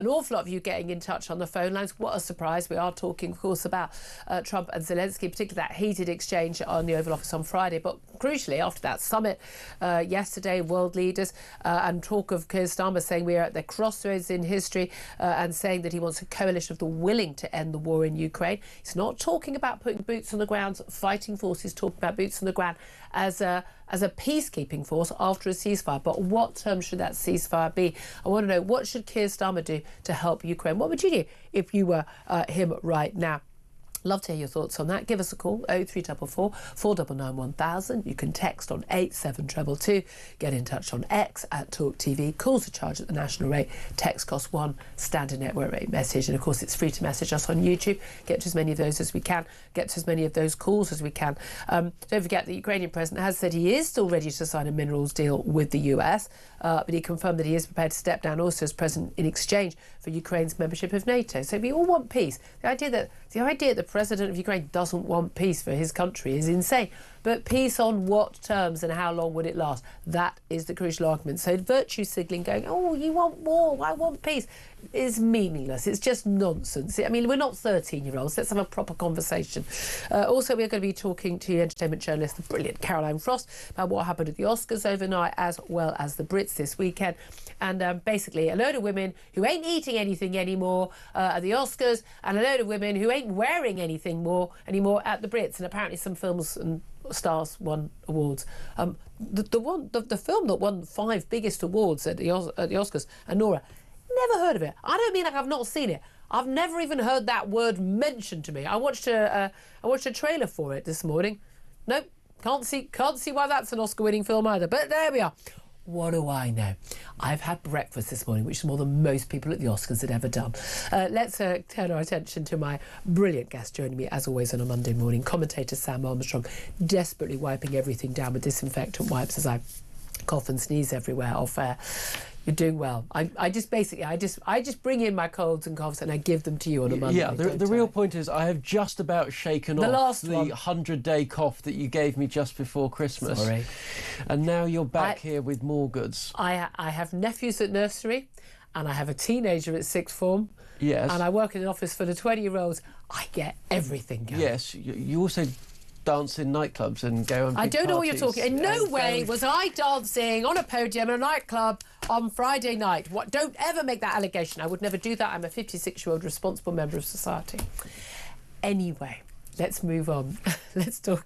An awful lot of you getting in touch on the phone lines. What a surprise. We are talking, of course, about Trump and Zelensky, particularly that heated exchange on the Oval Office on Friday. But crucially, after that summit yesterday, world leaders and talk of Keir Starmer saying we are at the crossroads in history and saying that he wants a coalition of the willing to end the war in Ukraine. He's not talking about putting boots on the ground, fighting forces, talking about boots on the ground as a peacekeeping force after a ceasefire. But what terms should that ceasefire be? I want to know, what should Keir Starmer do to help Ukraine? What would you do if you were him right now? Love to hear your thoughts on that. Give us a call, 0344 499 1000. You can text on 87222. Get in touch on X at Talk TV. Calls are charged at the national rate. Text costs £1, standard network rate message. And of course, it's free to message us on YouTube. Get to as many of those as we can. Get to as many of those calls as we can. Don't forget the Ukrainian president has said he is still ready to sign a minerals deal with the US, but he confirmed that he is prepared to step down also as president in exchange for Ukraine's membership of NATO. So we all want peace. The idea that the president of Ukraine doesn't want peace for his country is insane. But peace on what terms and how long would it last? That is the crucial argument. So virtue signalling, going, oh, you want war, I want peace, is meaningless. It's just nonsense. I mean, we're not 13-year-olds. Let's have a proper conversation. Also, we're going to be talking to entertainment journalist, the brilliant Caroline Frost, about what happened at the Oscars overnight, as well as the Brits this weekend. And basically, a load of women who ain't eating anything anymore at the Oscars, and a load of women who ain't wearing anything anymore at the Brits. And apparently some films and stars won awards. The film that won 5 biggest awards at the Oscars, Anora, never heard of it. I don't mean like I've not seen it. I've never even heard that word mentioned to me. I watched a trailer for it this morning. Nope, can't see why that's an Oscar-winning film either. But there we are. What do I know? I've had breakfast this morning, which is more than most people at the Oscars had ever done. Let's turn our attention to my brilliant guest joining me, as always, on a Monday morning, commentator Sam Armstrong, desperately wiping everything down with disinfectant wipes as I cough and sneeze everywhere off air. You're doing well. I just bring in my colds and coughs and I give them to you on a Monday. Yeah, the real point is I have just about shaken off the 100-day cough that you gave me just before Christmas. Sorry. And now you're back here with more goods. I have nephews at nursery and I have a teenager at sixth form. Yes. And I work in an office full of 20-years-olds. I get everything going. Yes, you also dance in nightclubs and go on big I don't know what you're parties. talking. In no way was I dancing on a podium in a nightclub on Friday night. What? Don't ever make that allegation. I would never do that. I'm a 56-year-old responsible member of society. Anyway, let's move on. Let's talk.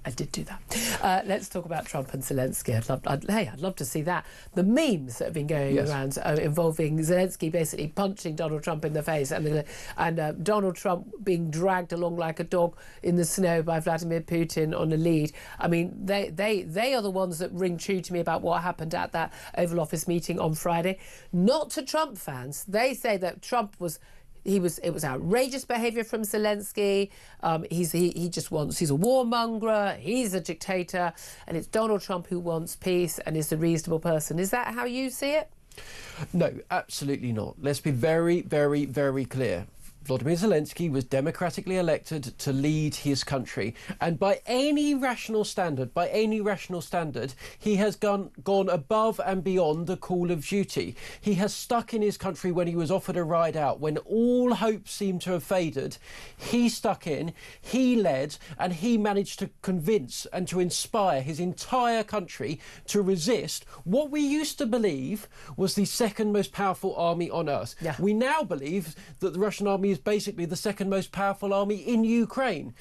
I did do that. Let's talk about Trump and Zelensky. I'd love to see that. The memes that have been going around involving Zelensky basically punching Donald Trump in the face and Donald Trump being dragged along like a dog in the snow by Vladimir Putin on a lead. I mean, they are the ones that ring true to me about what happened at that Oval Office meeting on Friday. Not to Trump fans. They say that Trump was... It was outrageous behaviour from Zelensky. He's a warmonger, he's a dictator, and it's Donald Trump who wants peace and is the reasonable person. Is that how you see it? No, absolutely not. Let's be very, very, very clear. Volodymyr Zelensky was democratically elected to lead his country, and by any rational standard, he has gone above and beyond the call of duty. He has stuck in his country when he was offered a ride out, when all hope seemed to have faded. He stuck in, he led, and he managed to convince and to inspire his entire country to resist what we used to believe was the second most powerful army on earth. Yeah. We now believe that the Russian army is basically the second most powerful army in Ukraine.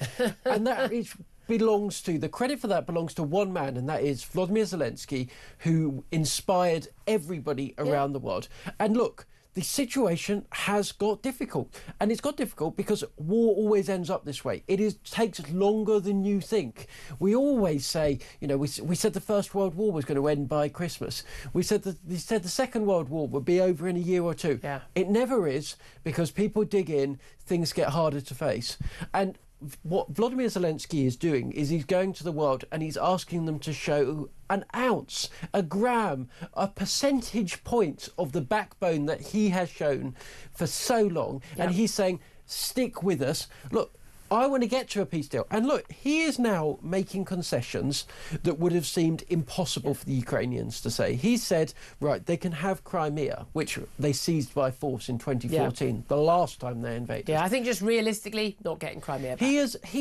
And that the credit for that belongs to one man, and that is Volodymyr Zelensky, who inspired everybody around the world. And look, the situation has got difficult, and it's got difficult because war always ends up this way. It takes longer than you think. We always say, we said the First World War was going to end by Christmas. We said the Second World War would be over in a year or two. Yeah. It never is, because people dig in, things get harder to face. And what Volodymyr Zelensky is doing is he's going to the world and he's asking them to show an ounce, a gram, a percentage point of the backbone that he has shown for so long. Yep. And he's saying, stick with us. Look, I want to get to a peace deal. And look, he is now making concessions that would have seemed impossible for the Ukrainians to say. He said, right, they can have Crimea, which they seized by force in 2014, the last time they invaded. Yeah, I think just realistically, not getting Crimea back. He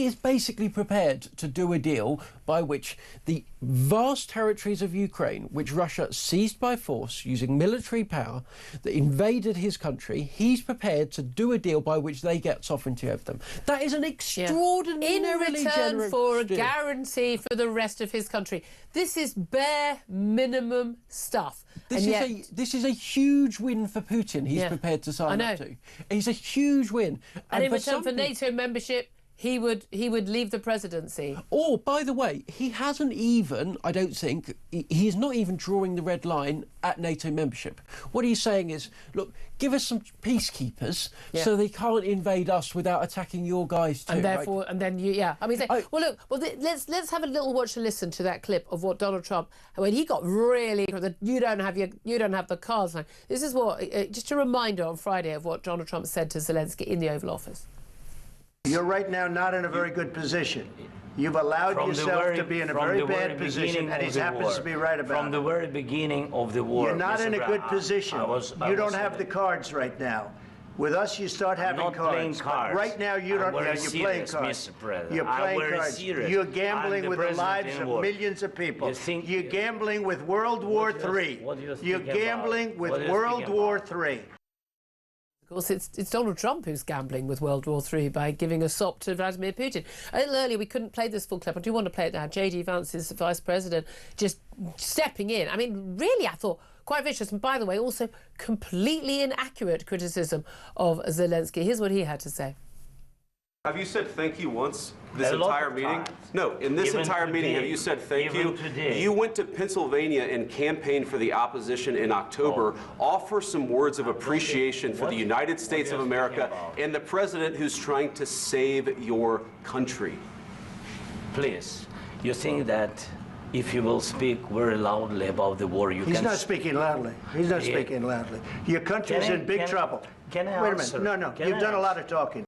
is basically prepared to do a deal by which the vast territories of Ukraine, which Russia seized by force using military power, that invaded his country, he's prepared to do a deal by which they get sovereignty over them. That is an extraordinarily in return generous for a deal. guarantee for the rest of his country. This is bare minimum stuff. This is a huge win for Putin. He's prepared to sign up to. It's a huge win. And in return for NATO membership, he would leave the presidency. Oh, by the way, he hasn't even, I don't think, he's not even drawing the red line at NATO membership. What he's saying is, look, give us some peacekeepers so they can't invade us without attacking your guys too. And therefore, and then I mean, let's have a little watch and listen to that clip of what Donald Trump, when he got really, you don't have the cards now. This is what, just a reminder on Friday of what Donald Trump said to Zelensky in the Oval Office. You're right now not in a very good position. You've allowed yourself to be in a very bad position, and he happens to be right about it. From the very beginning of the war. You're not in a good position. You don't have the cards right now. With us, you start having cards. But right now, you don't. You're playing cards. You're playing cards. You're gambling with the lives of millions of people. You're gambling with World War III. You're gambling with World War III. Of course, it's Donald Trump who's gambling with World War III by giving a sop to Vladimir Putin. A little earlier, we couldn't play this full clip. I do want to play it now. J.D. Vance's vice president just stepping in. I mean, really, I thought quite vicious. And by the way, also completely inaccurate criticism of Zelensky. Here's what he had to say. Have you said thank you once this entire meeting? No, in this entire meeting, have you said thank you? You went to Pennsylvania and campaigned for the opposition in October. Offer some words of appreciation for the United States of America and the president who's trying to save your country. Please, you think that if you will speak very loudly about the war, He's not speaking loudly. He's not speaking loudly. Your country's in big trouble. Can I Wait a minute. No, you've done a lot of talking.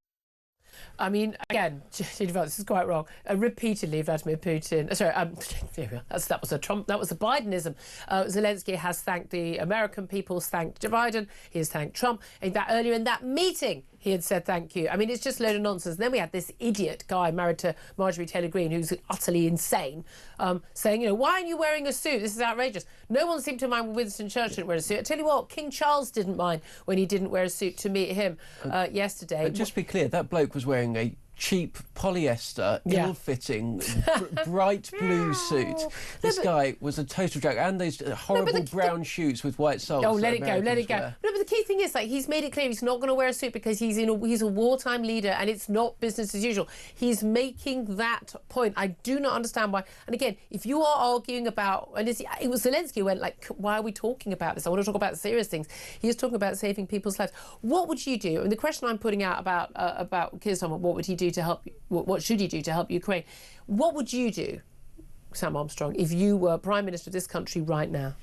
I mean, again, this is quite wrong. Repeatedly, Vladimir Putin. Sorry, that was a Trump. That was a Bidenism. Zelensky has thanked the American people, thanked Joe Biden. He has thanked Trump. And that earlier in that meeting, he had said thank you. I mean, it's just a load of nonsense. And then we had this idiot guy married to Marjorie Taylor Greene, who's utterly insane, saying, why aren't you wearing a suit? This is outrageous. No one seemed to mind when Winston Churchill didn't wear a suit. I tell you what, King Charles didn't mind when he didn't wear a suit to meet him yesterday. But just be clear, that bloke was wearing a cheap polyester, ill-fitting, bright blue suit. This guy was a total joke, and those horrible brown shoes with white soles. Oh, let it go. No, but the key thing is, he's made it clear he's not going to wear a suit because he's a wartime leader, and it's not business as usual. He's making that point. I do not understand why. And again, if you are arguing about, and it was Zelensky who went why are we talking about this? I want to talk about serious things. He was talking about saving people's lives. What would you do? And the question I'm putting out about Keir Starmer, what would he do to help? What should he do to help Ukraine? What would you do, Sam Armstrong, if you were Prime Minister of this country right now?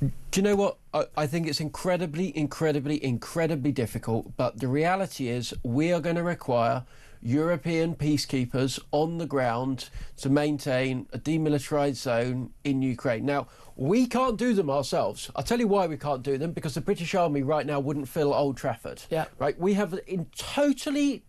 Do you know what? I think it's incredibly difficult, but the reality is we are going to require European peacekeepers on the ground to maintain a demilitarised zone in Ukraine. Now, we can't do them ourselves. I'll tell you why we can't do them, because the British Army right now wouldn't fill Old Trafford. Yeah. Right? We have totally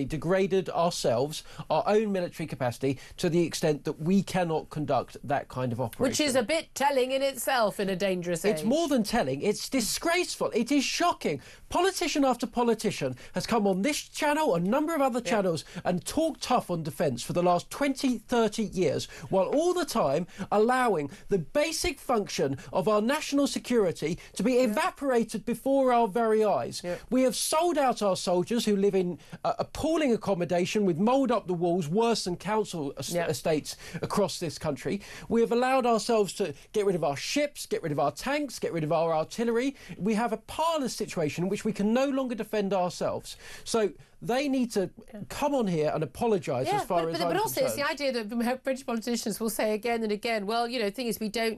degraded ourselves, our own military capacity, to the extent that we cannot conduct that kind of operation. Which is a bit telling in itself in a dangerous age. It's more than telling, it's disgraceful, it is shocking. Politician after politician has come on this channel, a number of other channels, and talked tough on defence for the last 20, 30 years, while all the time allowing the basic function of our national security to be evaporated before our very eyes. We have sold out our soldiers who live in appalling accommodation with mould up the walls, worse than council estates across this country. We have allowed ourselves to get rid of our ships, get rid of our tanks, get rid of our artillery. We have a parlous situation in which we can no longer defend ourselves. So they need to come on here and apologise as far as I'm But also concerned. it's the idea that British politicians will say again and again, well, the thing is we can't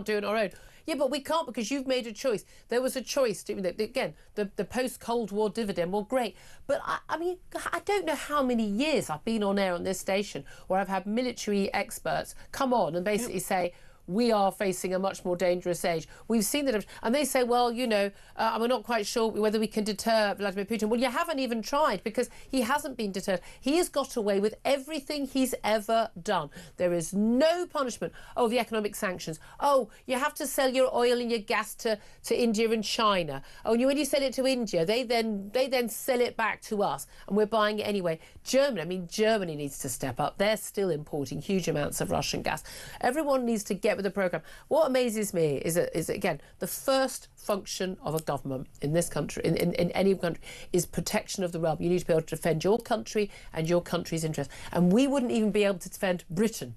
do it on our own. Yeah, but we can't because you've made a choice. There was a choice. Again, the post-Cold War dividend, well, great. But, I mean, I don't know how many years I've been on air on this station where I've had military experts come on and basically say, we are facing a much more dangerous age. We've seen that, and they say, well, you know, we're not quite sure whether we can deter Vladimir Putin. Well, you haven't even tried because he hasn't been deterred. He has got away with everything he's ever done. There is no punishment. Oh, the economic sanctions. Oh, you have to sell your oil and your gas to India and China. Oh, and when you sell it to India, they then sell it back to us, and we're buying it anyway. Germany needs to step up. They're still importing huge amounts of Russian gas. Everyone needs to get with the programme. What amazes me is again, the first function of a government in this country, in any country, is protection of the realm. You need to be able to defend your country and your country's interests. And we wouldn't even be able to defend Britain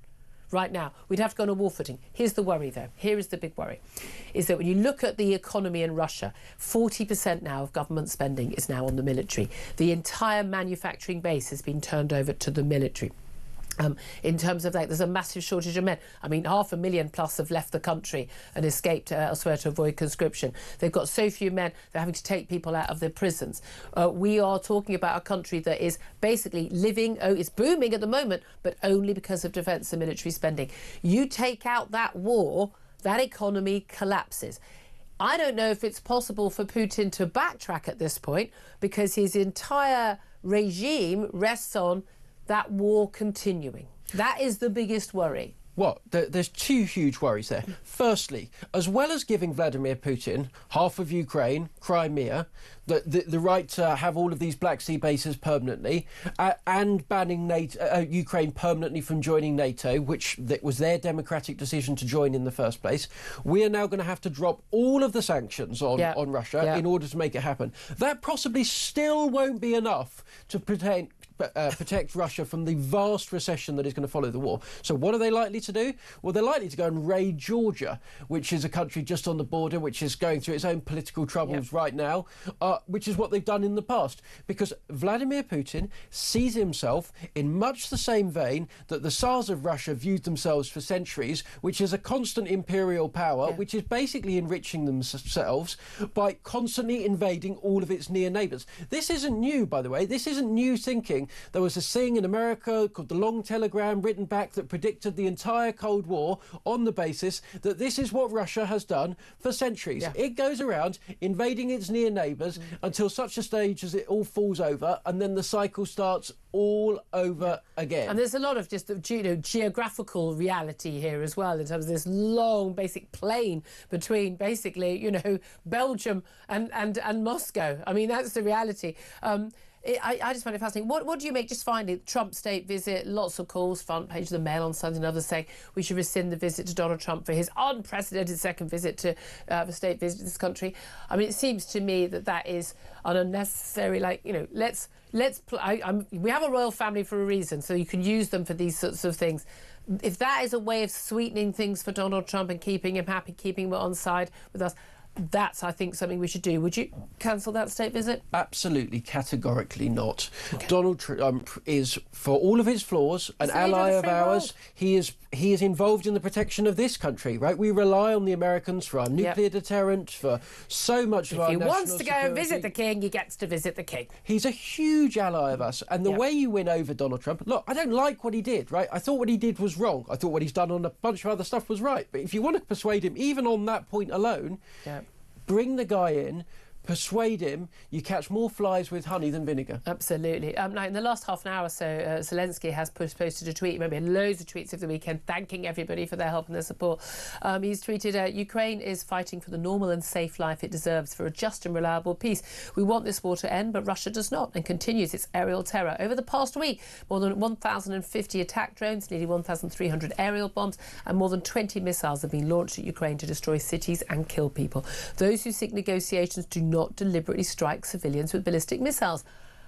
right now. We'd have to go on a war footing. Here's the worry, though. Here is the big worry, is that when you look at the economy in Russia, 40% now of government spending is now on the military. The entire manufacturing base has been turned over to the military. In terms of that, there's a massive shortage of men. I mean, 500,000 plus have left the country and escaped elsewhere to avoid conscription. They've got so few men, they're having to take people out of their prisons. We are talking about a country that is basically living, it's booming at the moment, but only because of defence and military spending. You take out that war, that economy collapses. I don't know if it's possible for Putin to backtrack at this point because his entire regime rests on that war continuing. That is the biggest worry. Well, there's two huge worries there. Firstly, as well as giving Vladimir Putin half of Ukraine, Crimea, the right to have all of these Black Sea bases permanently, and banning Ukraine permanently from joining NATO, which was their democratic decision to join in the first place, we are now going to have to drop all of the sanctions on Russia in order to make it happen. That possibly still won't be enough to protect Russia from the vast recession that is going to follow the war. So what are they likely to do? Well, they're likely to go and raid Georgia, which is a country just on the border, which is going through its own political troubles right now, which is what they've done in the past. Because Vladimir Putin sees himself in much the same vein that the Tsars of Russia viewed themselves for centuries, which is a constant imperial power, which is basically enriching themselves by constantly invading all of its near neighbours. This isn't new, by the way. This isn't new thinking. There was a thing in America called the Long Telegram written back that predicted the entire Cold War on the basis that this is what Russia has done for centuries. It goes around invading its near neighbours until such a stage as it all falls over, and then the cycle starts all over again. And there's a lot of just geographical reality here as well, in terms of this long basic plain between basically Belgium and Moscow. I mean, that's the reality. I just find it fascinating. What do you make, just finally, Trump state visit, lots of calls, front page of the Mail on Sunday and others saying we should rescind the visit to Donald Trump for his unprecedented second visit to the state visit to this country. I mean, it seems to me that is an unnecessary, we have a royal family for a reason, so you can use them for these sorts of things. If that is a way of sweetening things for Donald Trump and keeping him happy, keeping him on side with us, that's, I think, something we should do. Would you cancel that state visit? Absolutely, categorically not. Okay. Donald Trump is, for all of his flaws, an ally of ours. He is involved in the protection of this country, right? We rely on the Americans for our nuclear deterrent, for so much of our national security. If he wants to go and visit the king, he gets to visit the king. He's a huge ally of us. And the way you win over Donald Trump, look, I don't like what he did, right? I thought what he did was wrong. I thought what he's done on a bunch of other stuff was right. But if you want to persuade him, even on that point alone, bring the guy in, persuade him, you catch more flies with honey than vinegar. Absolutely. Now, in the last half an hour or so, Zelensky has posted a tweet, maybe loads of tweets over the weekend, thanking everybody for their help and their support. He's tweeted, Ukraine is fighting for the normal and safe life it deserves, for a just and reliable peace. We want this war to end, but Russia does not, and continues its aerial terror. Over the past week, more than 1,050 attack drones, nearly 1,300 aerial bombs, and more than 20 missiles have been launched at Ukraine to destroy cities and kill people. Those who seek negotiations do not deliberately strike civilians with ballistic missiles.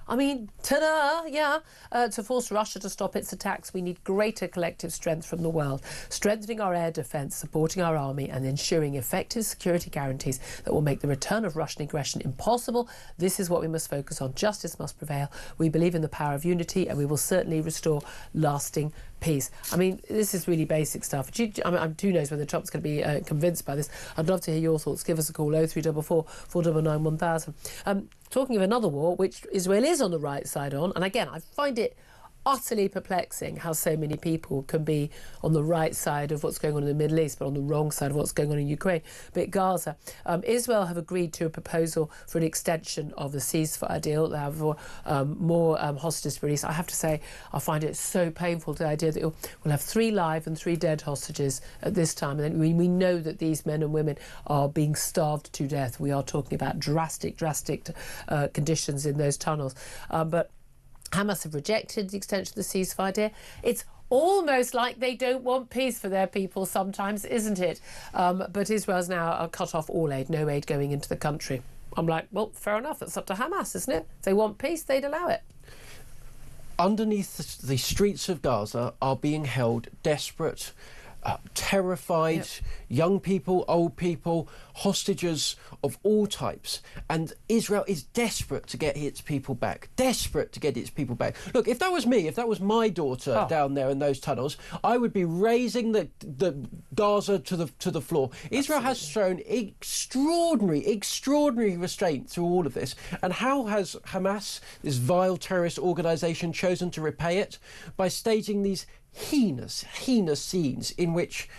I mean, ta-da, yeah. To force Russia to stop its attacks, we need greater collective strength from the world, strengthening our air defence, supporting our army and ensuring effective security guarantees that will make the return of Russian aggression impossible. This is what we must focus on. Justice must prevail. We believe in the power of unity and we will certainly restore lasting peace. I mean, this is really basic stuff. Who knows whether Trump's going to be convinced by this. I'd love to hear your thoughts. Give us a call, 0344 499 1000. Talking of another war, which Israel is on the right side on, and again, I find it utterly perplexing how so many people can be on the right side of what's going on in the Middle East, but on the wrong side of what's going on in Ukraine. But Gaza, Israel have agreed to a proposal for an extension of the ceasefire deal. They have more hostages to release. I have to say, I find it so painful, the idea that we'll have 3 live and 3 dead hostages at this time. And then we know that these men and women are being starved to death. We are talking about drastic conditions in those tunnels. But Hamas have rejected the extension of the ceasefire deal. It's almost like they don't want peace for their people sometimes, isn't it? But Israel's now cut off all aid, no aid going into the country. I'm like, well, fair enough. It's up to Hamas, isn't it? If they want peace, they'd allow it. Underneath the streets of Gaza are being held desperate, terrified, young people, old people, hostages of all types. And Israel is desperate to get its people back. Desperate to get its people back. Look, if that was me, if that was my daughter down there in those tunnels, I would be raising the Gaza to the floor. Israel has shown extraordinary restraint through all of this. And how has Hamas, this vile terrorist organisation, chosen to repay it? By staging these heinous scenes in which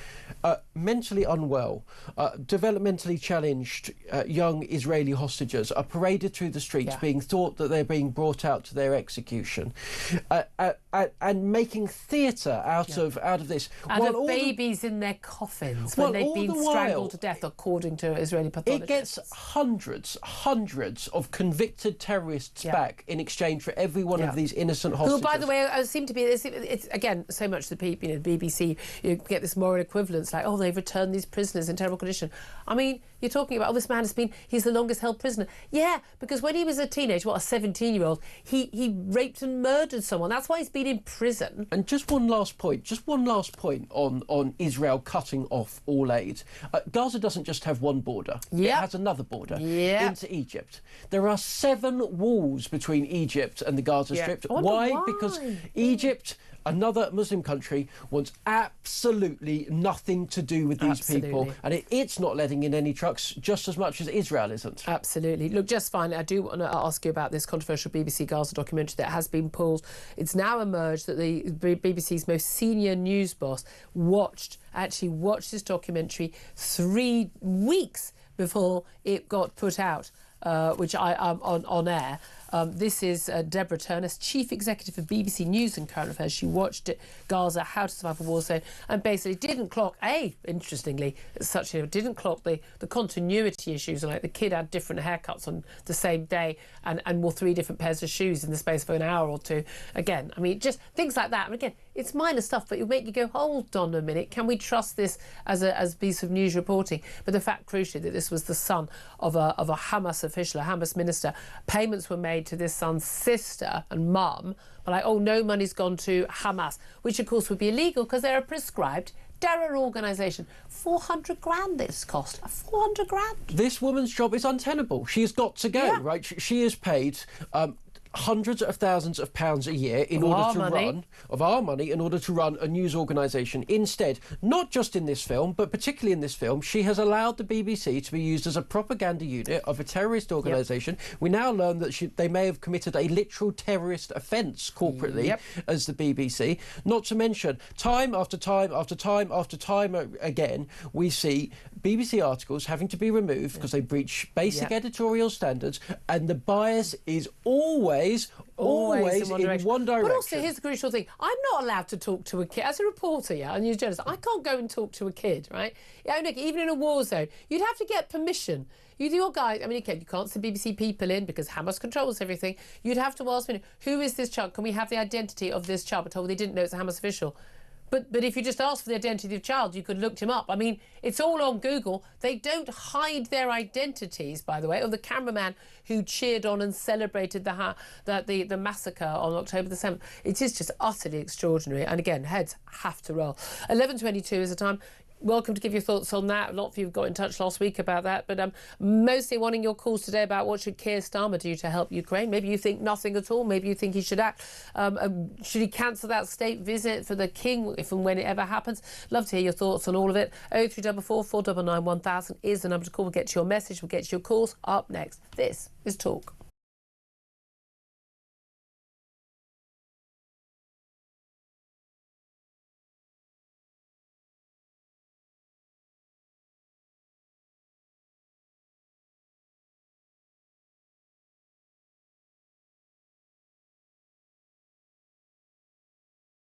mentally unwell, developmentally challenged young Israeli hostages are paraded through the streets, being thought that they're being brought out to their execution, and making theatre out of this. And of babies in their coffins when they've been strangled to death, according to Israeli pathologists. It gets hundreds of convicted terrorists back in exchange for every one of these innocent hostages. Who, by the way, seem to be, it's again, so much the people, the BBC, you get this moral equivalence, like, oh, they've returned these prisoners in terrible condition. I mean, you're talking about, this man he's the longest held prisoner. Yeah, because when he was a teenager, a 17-year-old, he raped and murdered someone. That's why he's been in prison. And just one last point on Israel cutting off all aid. Gaza doesn't just have one border. It has another border into Egypt. There are 7 walls between Egypt and the Gaza Strip. Why? Because Egypt, another Muslim country, wants absolutely nothing to do with these people, and it's not letting in any trucks just as much as Israel isn't. Absolutely. Look, just finally, I do want to ask you about this controversial BBC Gaza documentary that has been pulled. It's now emerged that the BBC's most senior news boss actually watched this documentary 3 weeks before it got put out, which I'm on air. This is Deborah Turner, Chief Executive of BBC News and Current Affairs. She watched it, Gaza, How to Survive a War Zone, and basically didn't clock, interestingly, didn't clock the continuity issues. Like the kid had different haircuts on the same day and wore 3 different pairs of shoes in the space of an hour or 2. Again, I mean, just things like that. And again, it's minor stuff, but it'll make you go, hold on a minute, can we trust this as a piece of news reporting? But the fact, crucially, that this was the son of a Hamas official, a Hamas minister. Payments were made to this son's sister and mum, but no money's gone to Hamas, which of course would be illegal because they're a prescribed terror organisation. 400 grand this cost. 400 grand. This woman's job is untenable. She's got to go, right? She is paid hundreds of thousands of pounds a year in order to run a news organisation. Instead, not just in this film, but particularly in this film, she has allowed the BBC to be used as a propaganda unit of a terrorist organisation. We now learn that they may have committed a literal terrorist offence corporately as the BBC. Not to mention, time after time again, we see BBC articles having to be removed because they breach basic editorial standards, and the bias is always in one direction. But also, here's the crucial thing. I'm not allowed to talk to a kid. As a reporter, a news journalist, I can't go and talk to a kid, right? Even in a war zone, you'd have to get permission. Your guys, you can't send BBC people in because Hamas controls everything. You'd have to ask me, who is this child? Can we have the identity of this child? But told they didn't know it's a Hamas official. But if you just ask for the identity of the child, you could look him up. I mean, it's all on Google. They don't hide their identities, by the way, of the cameraman who cheered on and celebrated the massacre on October the 7th. It is just utterly extraordinary. And again, heads have to roll. 11:22 is the time. Welcome to give your thoughts on that. A lot of you got in touch last week about that, but mostly wanting your calls today about what should Keir Starmer do to help Ukraine. Maybe you think nothing at all. Maybe you think he should act. Should he cancel that state visit for the King if and when it ever happens? Love to hear your thoughts on all of it. 0344 499 1000 is the number to call. We'll get to your message. We'll get to your calls. Up next, this is Talk.